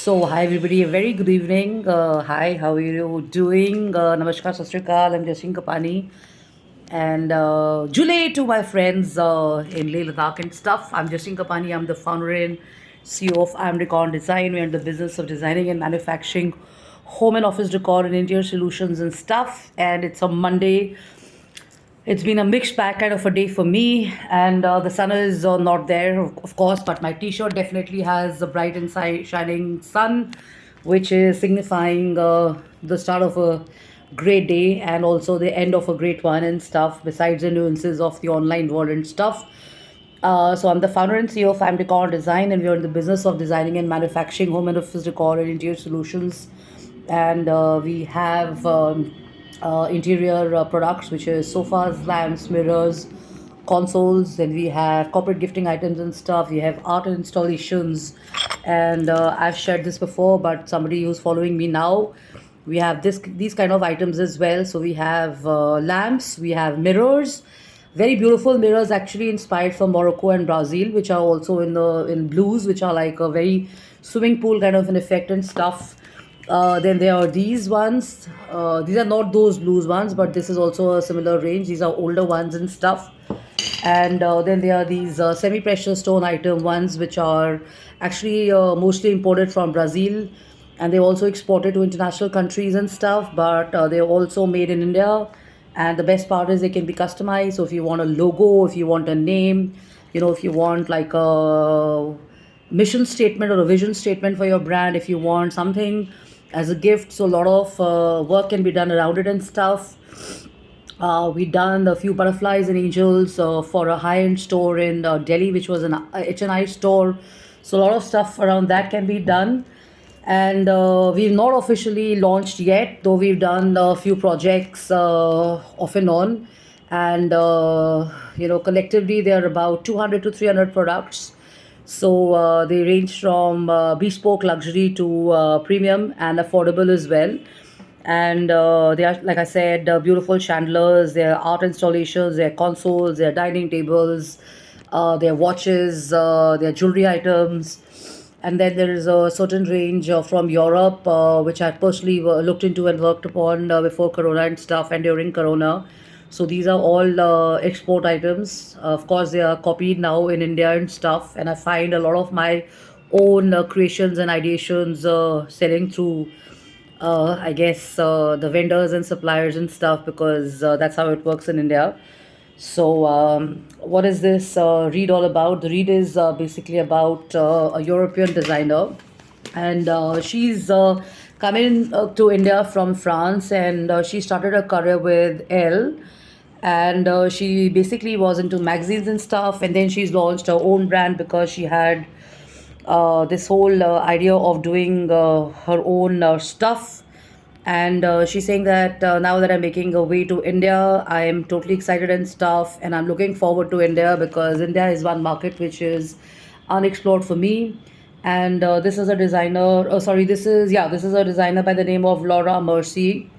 So, hi everybody, a very good evening. Hi, how are you doing? Namaskar, Sat Sri Akal, I'm Jashin Kapani. And Jule to my friends in Leh Ladakh and stuff. I'm Jashin Kapani, I'm the founder and CEO of I'm Decor Design. We're in the business of designing and manufacturing home and office decor and interior solutions and stuff. And it's a Monday. It's been a mixed bag kind of a day for me, and the sun is not there, of course, but my t-shirt definitely has a bright and shining sun, which is signifying the start of a great day and also the end of a great one and stuff, besides the nuances of the online world and stuff. So I'm the founder and CEO of I'm Decor Design, and we're in the business of designing and manufacturing home and office decor and interior solutions. And we have interior products, which is sofas, lamps, mirrors, consoles. Then we have corporate gifting items and stuff. We have art installations, and I've shared this before, but somebody who's following me now, we have these kind of items as well. So we have lamps, we have mirrors, very beautiful mirrors actually inspired from Morocco and Brazil, which are also in blues, which are like a very swimming pool kind of an effect and stuff. Then there are these ones. These are not those blues ones, but this is also a similar range. These are older ones and stuff. And then there are these semi-precious stone item ones, which are actually mostly imported from Brazil, and they also exported to international countries and stuff. But they're also made in India, and the best part is they can be customized. So if you want a logo, if you want a name, if you want like a mission statement or a vision statement for your brand, if you want something as a gift, so a lot of work can be done around it and stuff. We done a few butterflies and angels for a high-end store in Delhi, which was an HNI store. So a lot of stuff around that can be done. And we've not officially launched yet, though we've done a few projects off and on. And collectively there are about 200 to 300 products. So they range from bespoke luxury to premium and affordable as well. And they are, like I said, beautiful chandeliers, their art installations, their consoles, their dining tables, their watches, their jewelry items. And then there is a certain range from Europe, which I personally looked into and worked upon before Corona and stuff and during Corona. So these are all export items. Of course, they are copied now in India and stuff. And I find a lot of my own creations and ideations selling through, I guess, the vendors and suppliers and stuff, because that's how it works in India. So, what is this read all about? The read is basically about a European designer, and she's coming to India from France, and she started her career with Elle, and she basically was into magazines and stuff, and then she's launched her own brand because she had this whole idea of doing her own stuff. And she's saying that now that I'm making a way to India, I am totally excited and stuff, and I'm looking forward to India because India is one market which is unexplored for me. And this is a designer. Oh, sorry, this is a designer by the name of Laura Mercy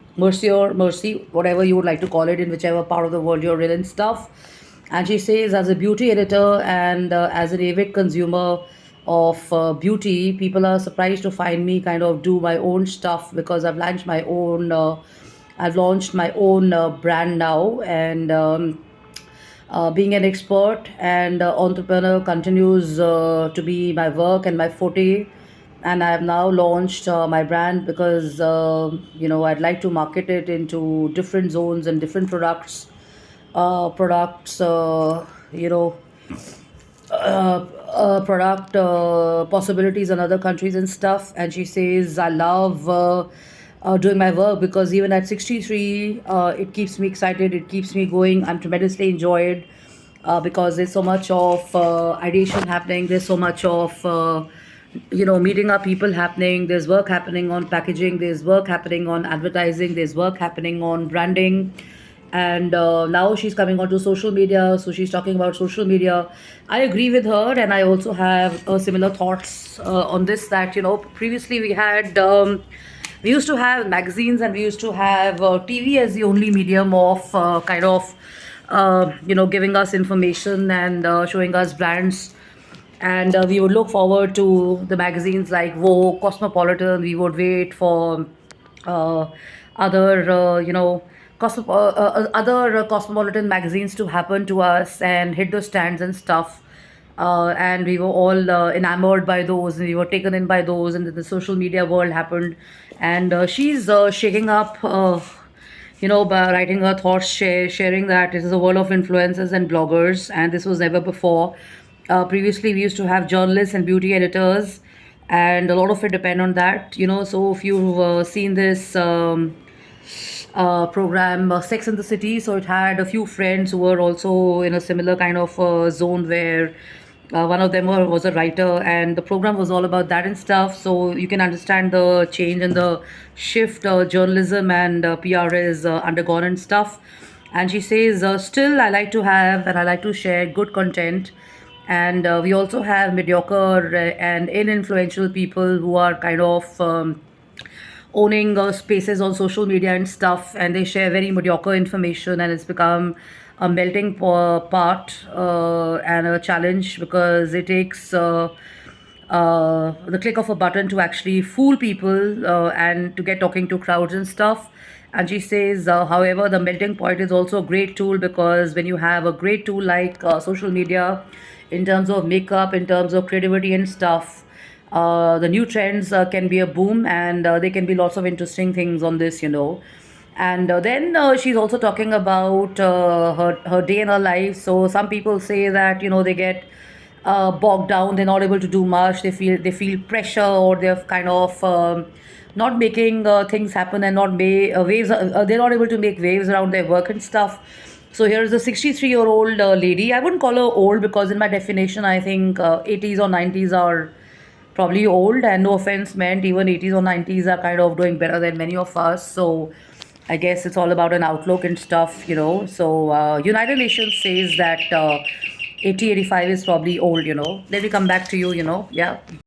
or Mercy, whatever you would like to call it, in whichever part of the world you're in and stuff. And she says, as a beauty editor and as an avid consumer of beauty, people are surprised to find me kind of do my own stuff because I've launched my own brand now, and being an expert and entrepreneur continues to be my work and my forte. And I have now launched my brand because I'd like to market it into different zones and different products, product possibilities in other countries and stuff. And she says, I love doing my work because even at 63, it keeps me excited, it keeps me going. I'm tremendously enjoyed because there's so much of ideation happening, there's so much of meeting up people happening, there's work happening on packaging, there's work happening on advertising, there's work happening on branding. And now she's coming onto social media, so she's talking about social media. I agree with her, and I also have similar thoughts on this, that previously we used to have magazines, and we used to have TV as the only medium of kind of giving us information and showing us brands and we would look forward to the magazines like Vogue, Cosmopolitan. We would wait for uh, other, other cosmopolitan magazines to happen to us and hit the stands and stuff. And we were all enamored by those, and we were taken in by those, and the social media world happened. And she's shaking up. By writing her thoughts, sharing that it is a world of influencers and bloggers, and this was never before. Previously, we used to have journalists and beauty editors, and a lot of it depend on that. So if you've seen this program, Sex and the City, so it had a few friends who were also in a similar kind of zone where one of them was a writer, and the program was all about that and stuff. So you can understand the change and the shift journalism and PR is undergone and stuff. And she says, still, I like to have and I like to share good content. And we also have mediocre and influential people who are kind of owning spaces on social media and stuff, and they share very mediocre information, and it's become a melting pot and a challenge because it takes the click of a button to actually fool people and to get talking to crowds and stuff. And she says, however, the melting point is also a great tool, because when you have a great tool like social media, in terms of makeup, in terms of creativity and stuff, the new trends can be a boom, and there can be lots of interesting things on this. And then she's also talking about her day in her life. So some people say that they get bogged down, they're not able to do much, they feel pressure, or they're kind of not making things happen, and not waves. They're not able to make waves around their work and stuff. So here's a 63-year-old lady. I wouldn't call her old, because in my definition, I think 80s or 90s are probably old, and no offense meant, even 80s or 90s are kind of doing better than many of us. So I guess it's all about an outlook and stuff. So United Nations says that 80, 85 is probably old. Let me come back to you. Yeah.